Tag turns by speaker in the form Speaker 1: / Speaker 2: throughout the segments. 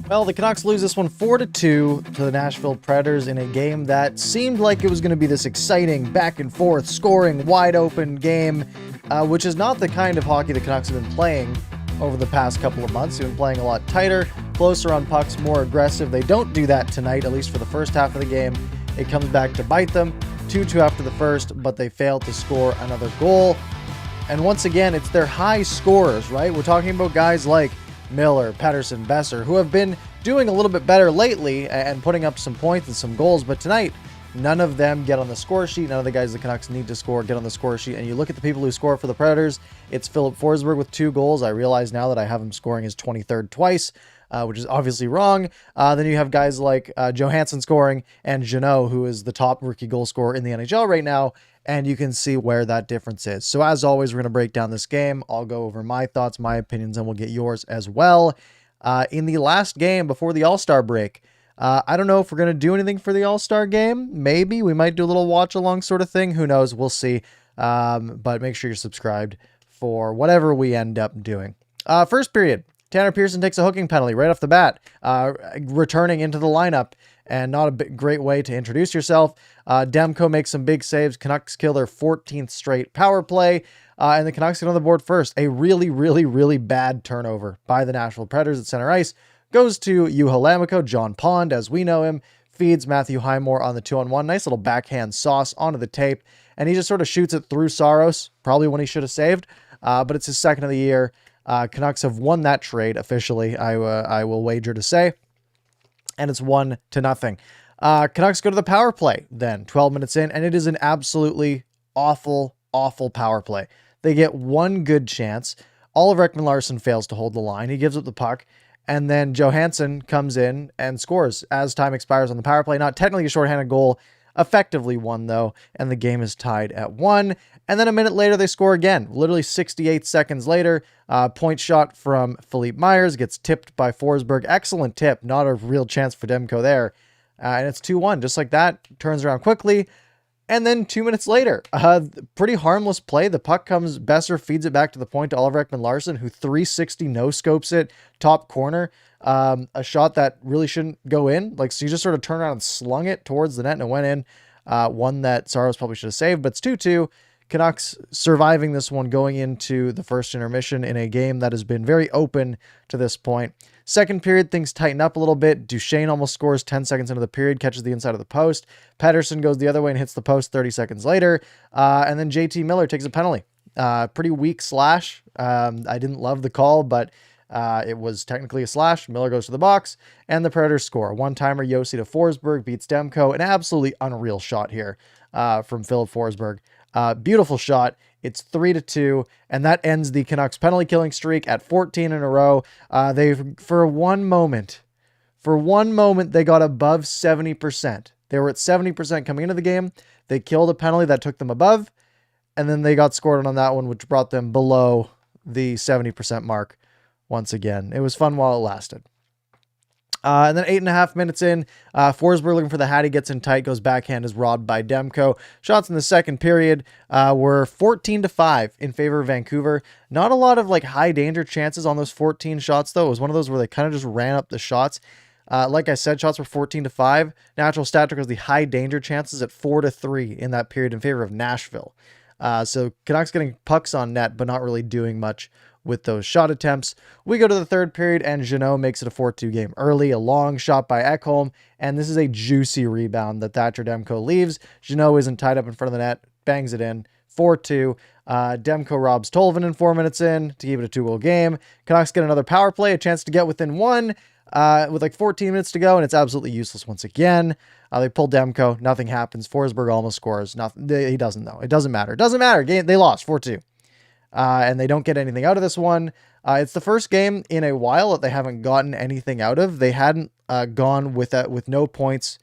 Speaker 1: Well, the Canucks lose this one 4-2 to the Nashville Predators in a game that seemed like it was going to be this exciting back and forth scoring wide open game, which is not the kind of hockey the Canucks have been playing over the past couple of months. They've been playing a lot tighter, closer on pucks, more aggressive. They don't do that tonight, at least for the first half of the game. It comes back to bite them. 2-2 after the first, but they failed to score another goal. And once again, it's their high scorers, right? We're talking about guys like Miller, Pettersson, Besser, who have been doing a little bit better lately and putting up some points and some goals, but tonight, none of them get on the score sheet. None of the guys the Canucks need to score get on the score sheet. And you look at the people who score for the Predators, it's Filip Forsberg with 2 goals. I realize now that I have him scoring his 23rd twice, which is obviously wrong. Then you have guys like Johansson scoring and Jeannot, who is the top rookie goal scorer in the NHL right now. And you can see where that difference is. So as always, we're going to break down this game. I'll go over my thoughts, my opinions, and we'll get yours as well. In the last game before the All-Star break, I don't know if we're going to do anything for the All-Star game. Maybe we might do a little watch-along sort of thing. Who knows? We'll see. But make sure you're subscribed for whatever we end up doing. First period, Tanner Pearson takes a hooking penalty right off the bat, returning into the lineup. And not a great way to introduce yourself. Demko makes some big saves. Canucks kill their 14th straight power play. And the Canucks get on the board first. A really, really, really bad turnover by the Nashville Predators at center ice. Goes to Juha Lammikko, John Pond, as we know him. Feeds Matthew Highmore on the 2-on-1. Nice little backhand sauce onto the tape. And he just sort of shoots it through Saros. Probably one he should have saved. But it's his second of the year. Canucks have won that trade officially, I will wager to say. And it's 1-0. Canucks go to the power play then, 12 minutes in, and it is an absolutely awful, awful power play. They get one good chance. Oliver Ekman-Larsson fails to hold the line. He gives up the puck, and then Johansson comes in and scores as time expires on the power play. Not technically a shorthanded goal, effectively one though, and the game is tied at 1. And then a minute later, they score again. Literally 68 seconds later, point shot from Philippe Myers gets tipped by Forsberg. Excellent tip. Not a real chance for Demko there. And it's 2-1. Just like that, turns around quickly. And then 2 minutes later, pretty harmless play. The puck comes, Besser feeds it back to the point to Oliver Ekman-Larsson, who 360 no-scopes it, top corner. A shot that really shouldn't go in. So you just sort of turned around and slung it towards the net and it went in. One that Saros probably should have saved, but it's 2-2. Canucks surviving this one going into the first intermission in a game that has been very open to this point. Second period, things tighten up a little bit. Duchesne almost scores 10 seconds into the period, catches the inside of the post. Pettersson goes the other way and hits the post 30 seconds later. And then JT Miller takes a penalty. Pretty weak slash. I didn't love the call, but it was technically a slash. Miller goes to the box, and the Predators score. One-timer Josi to Forsberg beats Demko. An absolutely unreal shot here from Filip Forsberg. Beautiful shot. It's 3-2, and that ends the Canucks penalty killing streak at 14 in a row. For one moment, they got above 70%. They were at 70% coming into the game. They killed a penalty that took them above, and then they got scored on that one, which brought them below the 70% mark once again. It was fun while it lasted. And then 8.5 minutes in, Forsberg looking for the hat. He gets in tight, goes backhand, is robbed by Demko. Shots in the second period were 14-5 in favor of Vancouver. Not a lot of high danger chances on those 14 shots, though. It was one of those where they kind of just ran up the shots. Like I said, shots were 14-5. Natural stat trick was the high danger chances at 4-3 in that period in favor of Nashville. So Canucks getting pucks on net, but not really doing much with those shot attempts. We go to the third period, and Jeannot makes it a 4-2 game early. A long shot by Ekholm, and this is a juicy rebound that Thatcher Demko leaves. Jeannot isn't tied up in front of the net, bangs it in. 4-2. Demko robs Tolvanen 4 minutes in to keep it a 2-goal game. Canucks get another power play, a chance to get within 1 with 14 minutes to go, and it's absolutely useless once again. They pull Demko. Nothing happens. Forsberg almost scores. Nothing. He doesn't, though. It doesn't matter. It doesn't matter. They lost 4-2. And they don't get anything out of this one. It's the first game in a while that they haven't gotten anything out of. They hadn't gone with no points.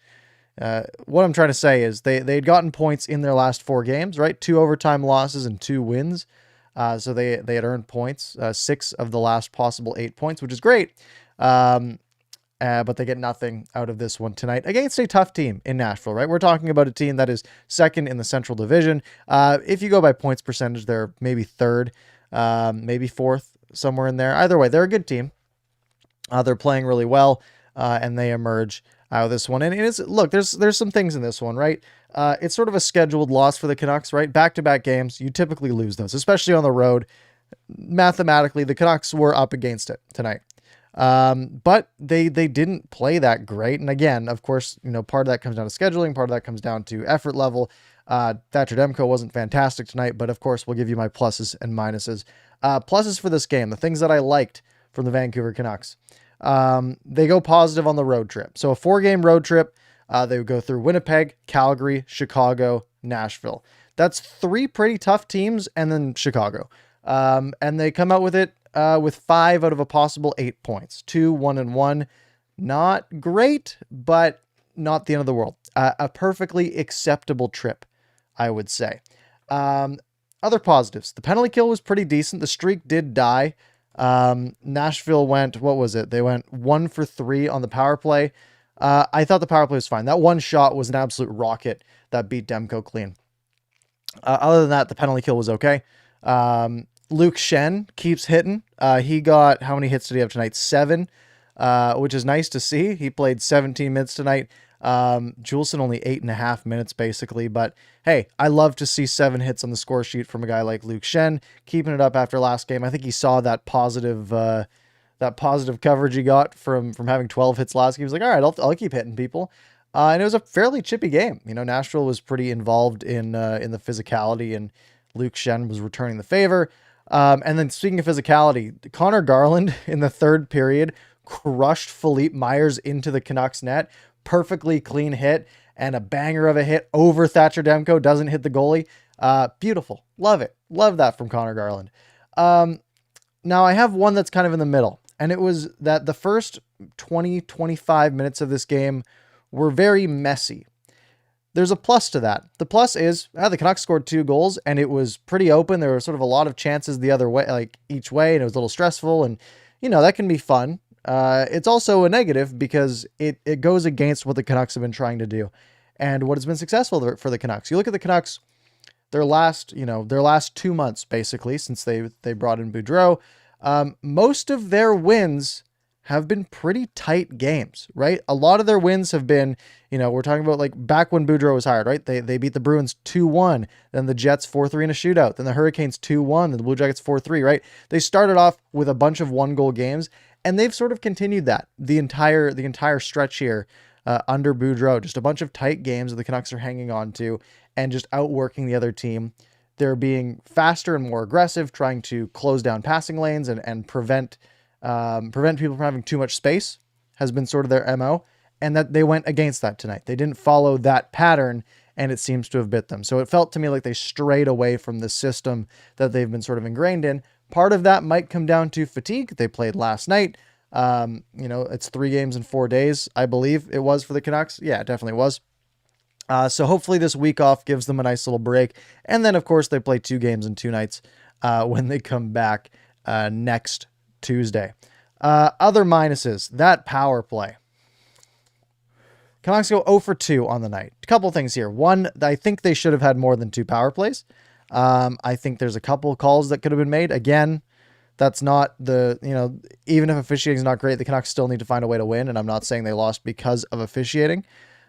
Speaker 1: What I'm trying to say is they'd gotten points in their last 4 games, right? 2 overtime losses and 2 wins. So they had earned points, 6 of the last possible 8 points, which is great. But they get nothing out of this one tonight against a tough team in Nashville, right? We're talking about a team that is second in the Central Division. If you go by points percentage, they're maybe third, maybe fourth, somewhere in there. Either way, they're a good team. They're playing really well, and they emerge out of this one. And it's, look, there's some things in this one, right? It's sort of a scheduled loss for the Canucks, right? Back-to-back games, you typically lose those, especially on the road. Mathematically, the Canucks were up against it tonight. But they didn't play that great. And again, of course, part of that comes down to scheduling. Part of that comes down to effort level. Thatcher Demko wasn't fantastic tonight, but of course we'll give you my pluses and minuses. Pluses for this game, the things that I liked from the Vancouver Canucks. They go positive on the road trip. So a 4-game road trip. They would go through Winnipeg, Calgary, Chicago, Nashville. That's 3 pretty tough teams, and then Chicago. And they come out with it with 5 out of a possible 8 points. 2, 1, and 1. Not great, but not the end of the world. A perfectly acceptable trip, I would say. Other positives. The penalty kill was pretty decent. The streak did die. Nashville went, what was it? They went 1 for 3 on the power play. I thought the power play was fine. That one shot was an absolute rocket that beat Demko clean. Other than that, the penalty kill was okay. Luke Shen keeps hitting. He got, how many hits did he have tonight? 7, which is nice to see. He played 17 minutes tonight. Juleson only 8.5 minutes basically, but hey, I love to see 7 hits on the score sheet from a guy like Luke Shen, keeping it up after last game. I think he saw that positive coverage he got from having 12 hits last game. He was like, all right, I'll keep hitting people. And it was a fairly chippy game. Nashville was pretty involved in the physicality, and Luke Shen was returning the favor. And then speaking of physicality, Connor Garland in the 3rd period crushed Philippe Myers into the Canucks net. Perfectly clean hit and a banger of a hit over Thatcher Demko. Doesn't hit the goalie. Beautiful. Love it. Love that from Connor Garland. Now I have one that's kind of in the middle, and it was that the first 20-25 minutes of this game were very messy. There's a plus to that. The plus is the Canucks scored 2 goals, and it was pretty open. There were sort of a lot of chances the other way, like each way, and it was a little stressful, and that can be fun. It's also a negative because it goes against what the Canucks have been trying to do and what has been successful for the Canucks. You look at the Canucks, their last 2 months, basically, since they brought in Boudreau, most of their wins have been pretty tight games, right? A lot of their wins have been, we're talking about like back when Boudreau was hired, right? They beat the Bruins 2-1, then the Jets 4-3 in a shootout, then the Hurricanes 2-1, then the Blue Jackets 4-3, right? They started off with a bunch of 1-goal games, and they've sort of continued that the entire stretch here under Boudreau. Just a bunch of tight games that the Canucks are hanging on to and just outworking the other team. They're being faster and more aggressive, trying to close down passing lanes and prevent people from having too much space has been sort of their MO, and that they went against that tonight. They didn't follow that pattern, and it seems to have bit them. So it felt to me like they strayed away from the system that they've been sort of ingrained in. Part of that might come down to fatigue. They played last night. It's 3 games in 4 days, I believe it was for the Canucks. Yeah, it definitely was. So hopefully this week off gives them a nice little break. And then, of course, they play 2 games in 2 nights when they come back next Tuesday. Other minuses, that power play. Canucks go 0 for 2 on the night. A couple things here. One, I think they should have had more than 2 power plays. I think there's a couple calls that could have been made. Again, that's not even if officiating is not great, the Canucks still need to find a way to win. And I'm not saying they lost because of officiating.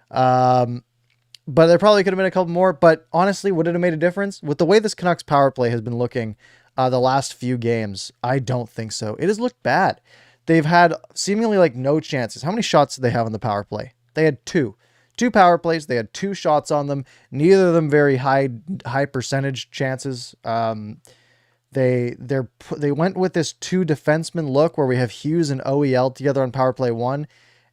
Speaker 1: But there probably could have been a couple more. But honestly, would it have made a difference? With the way this Canucks power play has been looking the last few games, I don't think so. It has looked bad. They've had seemingly like no chances. How many shots did they have on the power play? They had 2. 2 power plays. They had 2 shots on them. Neither of them very high percentage chances. They went with this 2 defenseman look where we have Hughes and OEL together on power play 1,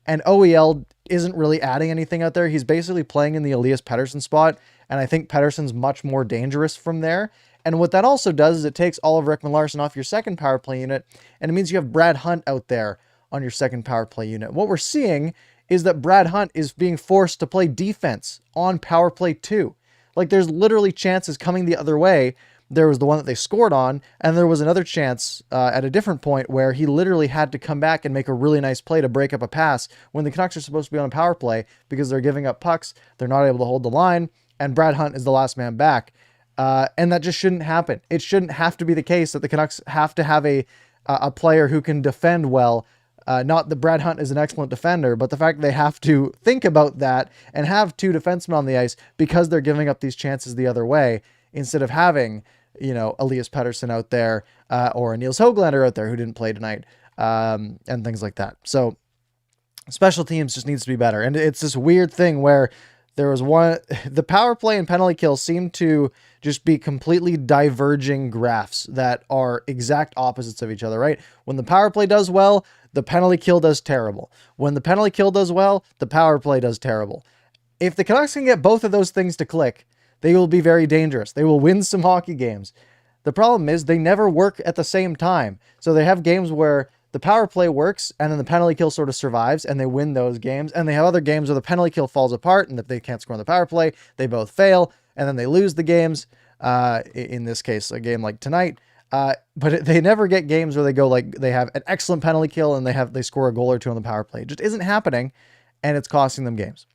Speaker 1: and OEL isn't really adding anything out there. He's basically playing in the Elias Pettersson spot, and I think Pettersson's much more dangerous from there. And what that also does is it takes Oliver Ekman-Larsson off your second power play unit, and it means you have Brad Hunt out there on your second power play unit. What we're seeing is that Brad Hunt is being forced to play defense on power play 2. Like, there's literally chances coming the other way. There was the one that they scored on, and there was another chance at a different point where he literally had to come back and make a really nice play to break up a pass when the Canucks are supposed to be on a power play because they're giving up pucks. They're not able to hold the line, and Brad Hunt is the last man back. And that just shouldn't happen. It shouldn't have to be the case that the Canucks have to have a player who can defend well Not that Brad Hunt is an excellent defender, but the fact they have to think about that and have 2 defensemen on the ice because they're giving up these chances the other way instead of having, Elias Pettersson out there or a Niels Höglander out there who didn't play tonight and things like that. So special teams just needs to be better. And it's this weird thing where there was the power play and penalty kill seem to just be completely diverging graphs that are exact opposites of each other, right? When the power play does well, the penalty kill does terrible. When the penalty kill does well, the power play does terrible. If the Canucks can get both of those things to click, they will be very dangerous. They will win some hockey games. The problem is they never work at the same time. So they have games where the power play works and then the penalty kill sort of survives and they win those games. And they have other games where the penalty kill falls apart and if they can't score on the power play, they both fail and then they lose the games. In this case, a game like tonight. But they never get games where they go like they have an excellent penalty kill and they score a goal or 2 on the power play. It just isn't happening and it's costing them games.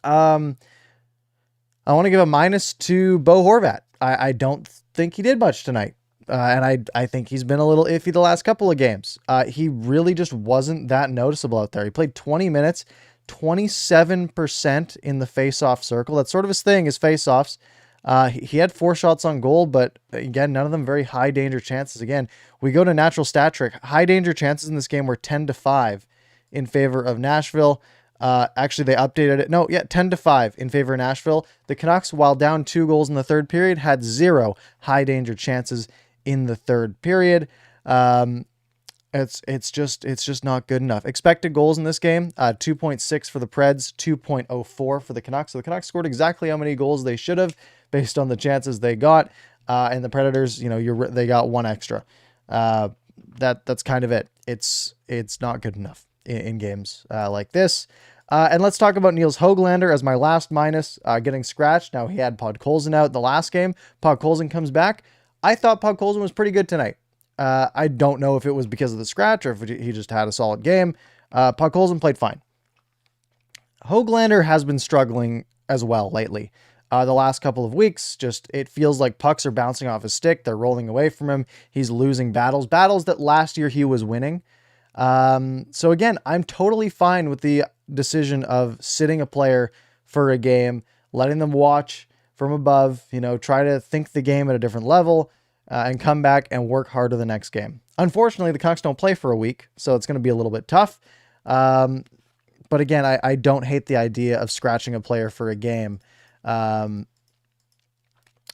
Speaker 1: I want to give a minus to Bo Horvat. I don't think he did much tonight. And I think he's been a little iffy the last couple of games. He really just wasn't that noticeable out there. He played 20 minutes, 27% in the face-off circle. That's sort of his thing, is face-offs. He had 4 shots on goal, but again, none of them very high danger chances. Again, we go to natural stat trick. High danger chances in this game were 10-5 in favor of Nashville. Actually, they updated it. 10-5 in favor of Nashville. The Canucks, while down 2 goals in the third period, had 0 high danger chances in the third period. It's just not good enough. Expected goals in this game, 2.6 for the Preds, 2.04 for the Canucks. So the Canucks scored exactly how many goals they should have based on the chances they got. And the Predators, they got 1 extra. That's kind of it. It's not good enough in games like this. And let's talk about Niels Höglander as my last minus, getting scratched. Now he had Podkolzin out in the last game. Podkolzin comes back. I thought Podkolzin was pretty good tonight. I don't know if it was because of the scratch or if he just had a solid game. Podkolzin played fine. Höglander has been struggling as well lately. The last couple of weeks, it feels like pucks are bouncing off his stick. They're rolling away from him. He's losing battles that last year he was winning. So again, I'm totally fine with the decision of sitting a player for a game, letting them watch from above, try to think the game at a different level, and come back and work harder the next game. Unfortunately, the Canucks don't play for a week, so it's going to be a little bit tough. But again, I don't hate the idea of scratching a player for a game,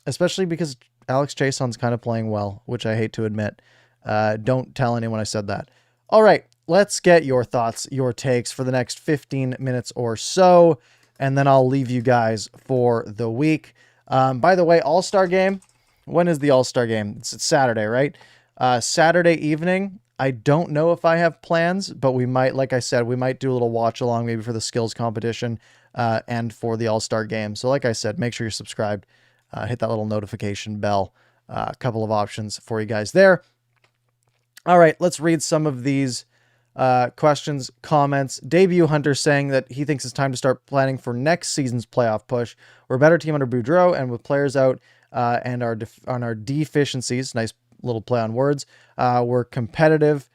Speaker 1: especially because Alex Chason's kind of playing well, which I hate to admit. Don't tell anyone I said that. All right, let's get your thoughts, your takes for the next 15 minutes or so, and then I'll leave you guys for the week. By the way, All-Star game. When is the All-Star game? It's Saturday, right? Saturday evening. I don't know if I have plans, but we might, like I said, we might do a little watch along maybe for the skills competition and for the All-Star game. So like I said, make sure you're subscribed. Hit that little notification bell. A couple of options for you guys there. All right, let's read some of these questions, comments. Debut Hunter saying that he thinks it's time to start planning for next season's playoff push. We're a better team under Boudreau, and with players out and on our deficiencies, nice little play on words, we're competitive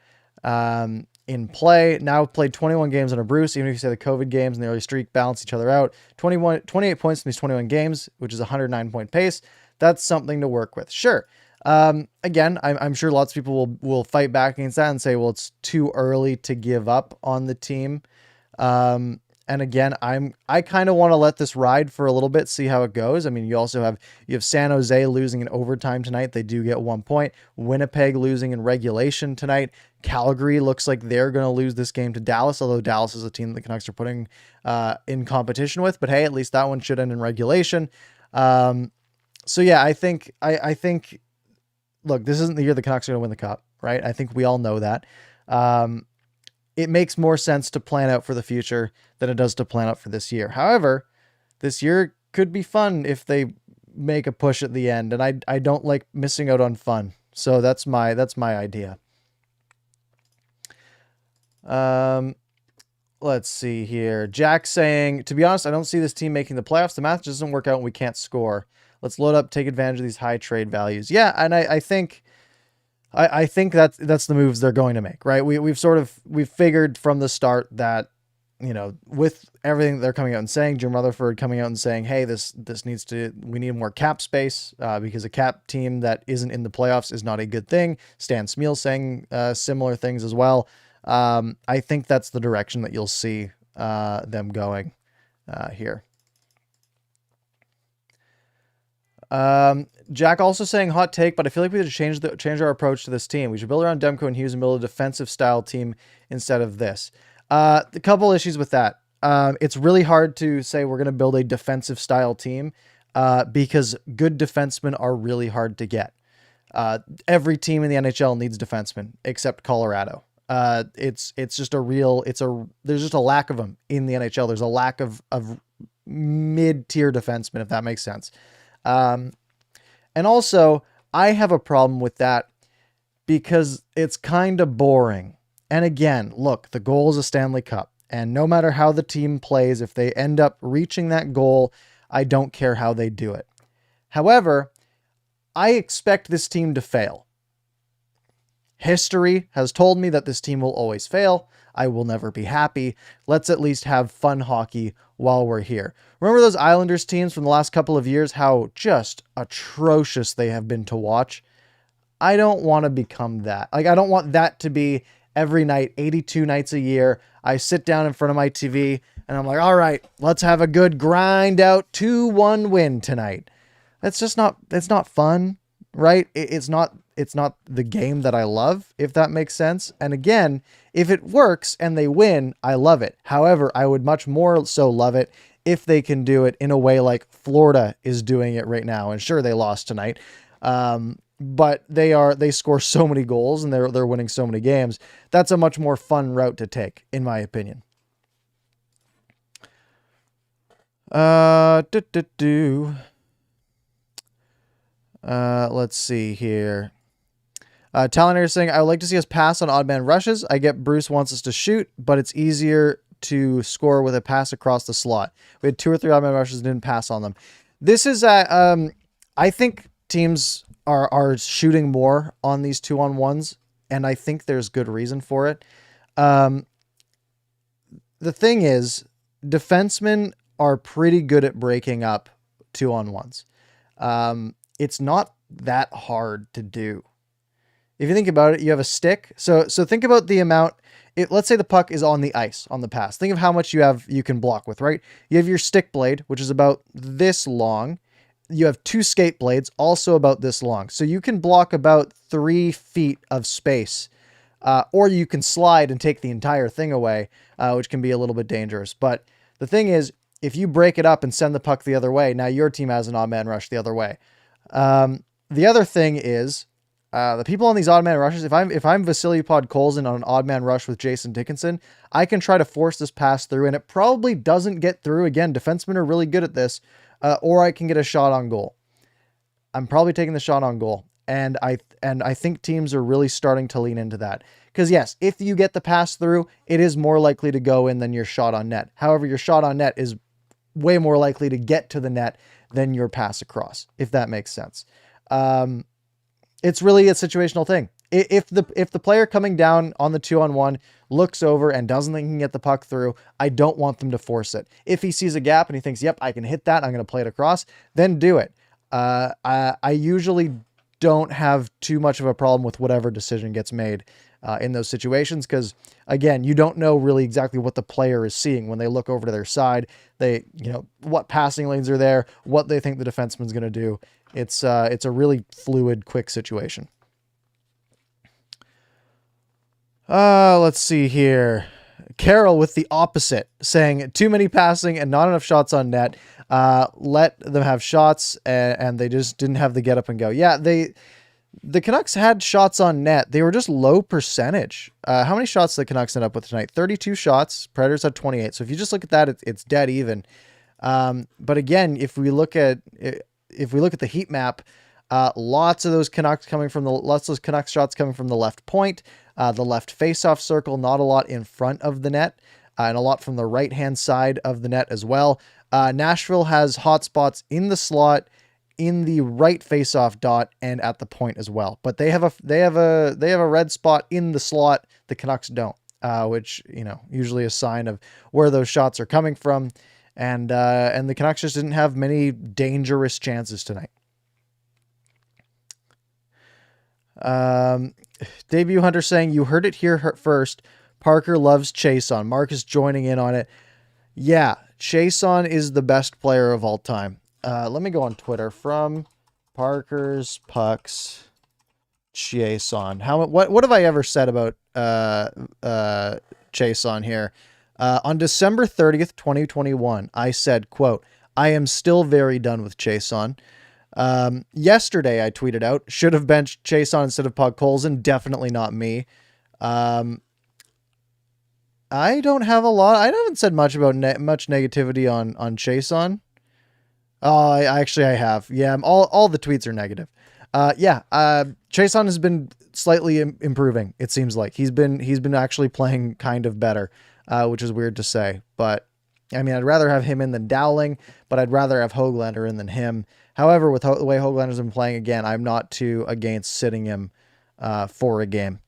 Speaker 1: in play. Now played 21 games under Bruce, even if you say the COVID games and the early streak balance each other out. 28 points in these 21 games, which is a 109-point pace. That's something to work with. Sure. Again, I'm sure lots of people will fight back against that and say, well, it's too early to give up on the team. And again, I kind of want to let this ride for a little bit, see how it goes. I mean, you have San Jose losing in overtime tonight. They do get 1 point. Winnipeg losing in regulation tonight. Calgary looks like they're going to lose this game to Dallas, although Dallas is a team the Canucks are putting in competition with. But hey, at least that one should end in regulation. So yeah, I think, look, this isn't the year the Canucks are going to win the cup, right? I think we all know that. It makes more sense to plan out for the future than it does to plan out for this year. However, this year could be fun if they make a push at the end, and I don't like missing out on fun. So that's my idea. Let's see here. Jack saying, to be honest, I don't see this team making the playoffs. The math just doesn't work out and we can't score. Let's load up, take advantage of these high trade values. Yeah, and I think I think that's the moves they're going to make, right? We've figured from the start that, with everything they're coming out and saying, Jim Rutherford coming out and saying, hey, we need more cap space, because a cap team that isn't in the playoffs is not a good thing. Stan Smeel saying similar things as well. I think that's the direction that you'll see them going here. Jack also saying hot take, but I feel like we should change our approach to this team. We should build around Demko and Hughes and build a defensive style team instead of this. A couple issues with that. It's really hard to say we're going to build a defensive style team, because good defensemen are really hard to get. Every team in the NHL needs defensemen except Colorado. It's just there's just a lack of them in the NHL. There's a lack of mid-tier defensemen, if that makes sense. And also I have a problem with that because it's kind of boring. And again, look, the goal is a Stanley Cup, and no matter how the team plays, if they end up reaching that goal, I don't care how they do it. However, I expect this team to fail. History has told me that this team will always fail. I will never be happy. Let's at least have fun hockey while we're here. Remember those Islanders teams from the last couple of years, how just atrocious they have been to watch? I don't want to become that. I don't want that to be every night, 82 nights a year. I sit down in front of my TV and I'm like, all right, let's have a good grind out 2-1 win tonight. It's not fun, right? It's not the game that I love, if that makes sense. And again, if it works and they win, I love it. However, I would much more so love it if they can do it in a way like Florida is doing it right now. And sure, they lost tonight. But they score so many goals and they're winning so many games. That's a much more fun route to take, in my opinion. Let's see here. Talon is saying, I would like to see us pass on odd man rushes. I get Bruce wants us to shoot, but it's easier to score with a pass across the slot. We had 2 or 3 odd man rushes and didn't pass on them. This is I think teams are shooting more on these 2-on-1s, and I think there's good reason for it. The thing is, defensemen are pretty good at breaking up 2-on-1s. It's not that hard to do. If you think about it, you have a stick. So think about the amount. Let's say the puck is on the ice on the pass. Think of how much you can block with, right? You have your stick blade, which is about this long. You have 2 skate blades, also about this long. So you can block about 3 feet of space, or you can slide and take the entire thing away, which can be a little bit dangerous. But the thing is, if you break it up and send the puck the other way, now your team has an odd man rush the other way. The other thing is, the people on these odd man rushes, if I'm Vasili Podkolzin on an odd man rush with Jason Dickinson, I can try to force this pass through, and it probably doesn't get through. Again, defensemen are really good at this. Or I can get a shot on goal. I'm probably taking the shot on goal. And I think teams are really starting to lean into that. Because yes, if you get the pass through, it is more likely to go in than your shot on net. However, your shot on net is way more likely to get to the net than your pass across, if that makes sense. It's really a situational thing. If the player coming down on the 2-on-1 looks over and doesn't think he can get the puck through, I don't want them to force it. If he sees a gap and he thinks, yep, I can hit that, I'm going to play it across, then do it. I usually don't have too much of a problem with whatever decision gets made in those situations, because again, you don't know really exactly what the player is seeing when they look over to their side. What passing lanes are there, what they think the defenseman's going to do. It's a really fluid, quick situation. Let's see here. Carol with the opposite, saying too many passing and not enough shots on net. Let them have shots, and they just didn't have the get up and go. Yeah, the Canucks had shots on net. They were just low percentage. How many shots did the Canucks end up with tonight? 32 shots. Predators had 28. So if you just look at that, it's dead even. But again, if we look at the heat map, lots of those Canucks shots coming from the left point, the left face-off circle, not a lot in front of the net, and a lot from the right-hand side of the net as well. Nashville has hot spots in the slot, in the right face-off dot and at the point as well. But they have a red spot in the slot. The Canucks don't, which, usually a sign of where those shots are coming from. And the Canucks just didn't have many dangerous chances tonight. Debut Hunter saying, you heard it here first. Parker loves Chason. Mark is joining in on it. Yeah, Chason is the best player of all time. Let me go on Twitter from ParkersPucks Chason. What have I ever said about Chason here? On December 30th, 2021, I said, quote, I am still very done with Chason. Yesterday I tweeted out, should have benched Chason instead of Podkolzin. Definitely not me. I don't have a lot. I haven't said much about much negativity on Chason. Oh, I have. Yeah, all the tweets are negative. Chason has been slightly improving. It seems like he's been actually playing kind of better, which is weird to say. But I mean, I'd rather have him in than Dowling, but I'd rather have Höglander in than him. However, with the way Höglander's been playing again, I'm not too against sitting him for a game.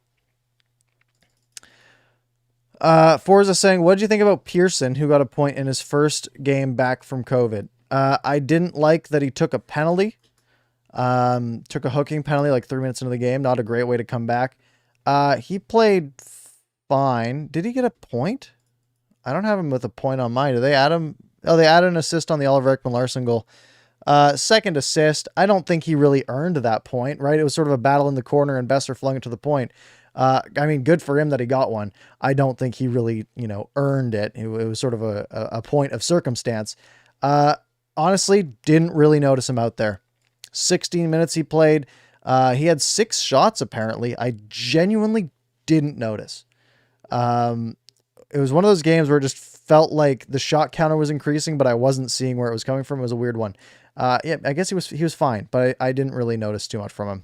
Speaker 1: Forza saying, what did you think about Pearson, who got a point in his first game back from COVID? I didn't like that he took a penalty. Took a hooking penalty like 3 minutes into the game. Not a great way to come back. He played fine. Did he get a point? I don't have him with a point on mine. Do they add him? Oh, they added an assist on the Oliver Ekman-Larsson goal. Second assist. I don't think he really earned that point, right? It was sort of a battle in the corner and Besser flung it to the point. I mean, good for him that he got one. I don't think he really, earned it. It was sort of a point of circumstance. Honestly, didn't really notice him out there. 16 minutes he played. He had 6 shots, apparently. I genuinely didn't notice. It was one of those games where it just felt like the shot counter was increasing, but I wasn't seeing where it was coming from. It was a weird one. I guess he was fine, but I didn't really notice too much from him.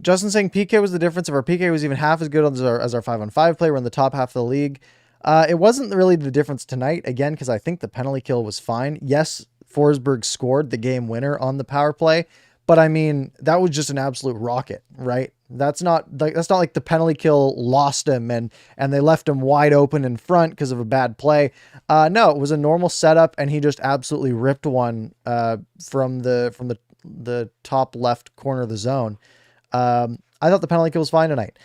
Speaker 1: Justin saying PK was the difference. If our PK was even half as good as our 5-on-5 play, we're in the top half of the league. It wasn't really the difference tonight, again, because I think the penalty kill was fine. Yes, Forsberg scored the game winner on the power play, but I mean, that was just an absolute rocket, right? That's not like the penalty kill lost him and they left him wide open in front because of a bad play. No, it was a normal setup and he just absolutely ripped one from the top left corner of the zone. I thought the penalty kill was fine tonight.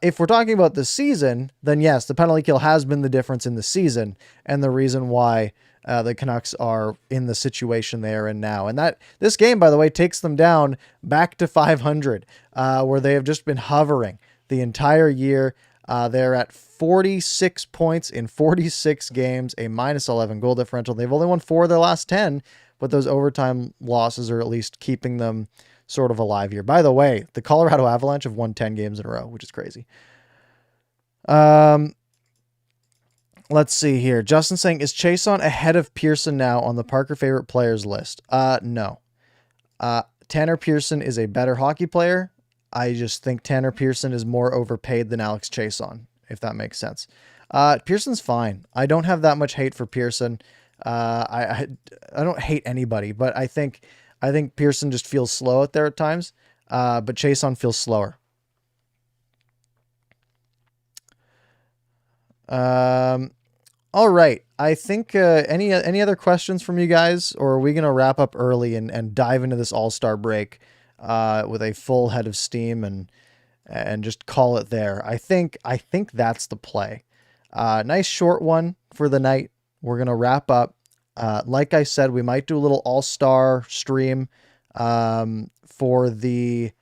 Speaker 1: If we're talking about the season, then yes, the penalty kill has been the difference in the season and the reason why the Canucks are in the situation they are in now. And that this game, by the way, takes them down back to 500, where they have just been hovering the entire year. They're at 46 points in 46 games, a -11 goal differential. They've only won 4 of their last 10, but those overtime losses are at least keeping them sort of alive here. By the way, the Colorado Avalanche have won 10 games in a row, which is crazy. Let's see here. Justin saying, is Chason ahead of Pearson now on the Parker favorite players list? No. Tanner Pearson is a better hockey player. I just think Tanner Pearson is more overpaid than Alex Chason, if that makes sense. Pearson's fine. I don't have that much hate for Pearson. I don't hate anybody, but I think Pearson just feels slow out there at times. But Chason feels slower. All right. I think any other questions from you guys, or are we going to wrap up early and dive into this All-Star break with a full head of steam and just call it there? I think that's the play. Nice short one for the night. We're going to wrap up. Like I said, we might do a little All-Star stream for the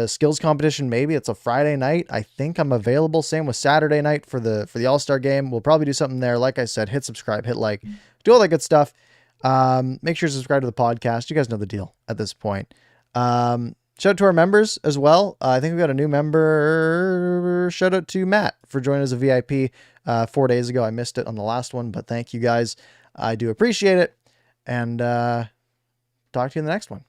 Speaker 1: skills competition. Maybe it's a Friday night. I think I'm available. Same with Saturday night for the All-Star game. We'll probably do something there. Like I said, hit subscribe, hit like, do all that good stuff. Make sure to subscribe to the podcast. You guys know the deal at this point. Shout out to our members as well. I think we got a new member. Shout out to Matt for joining as a VIP 4 days ago. I missed it on the last one, but thank you guys. I do appreciate it. And talk to you in the next one.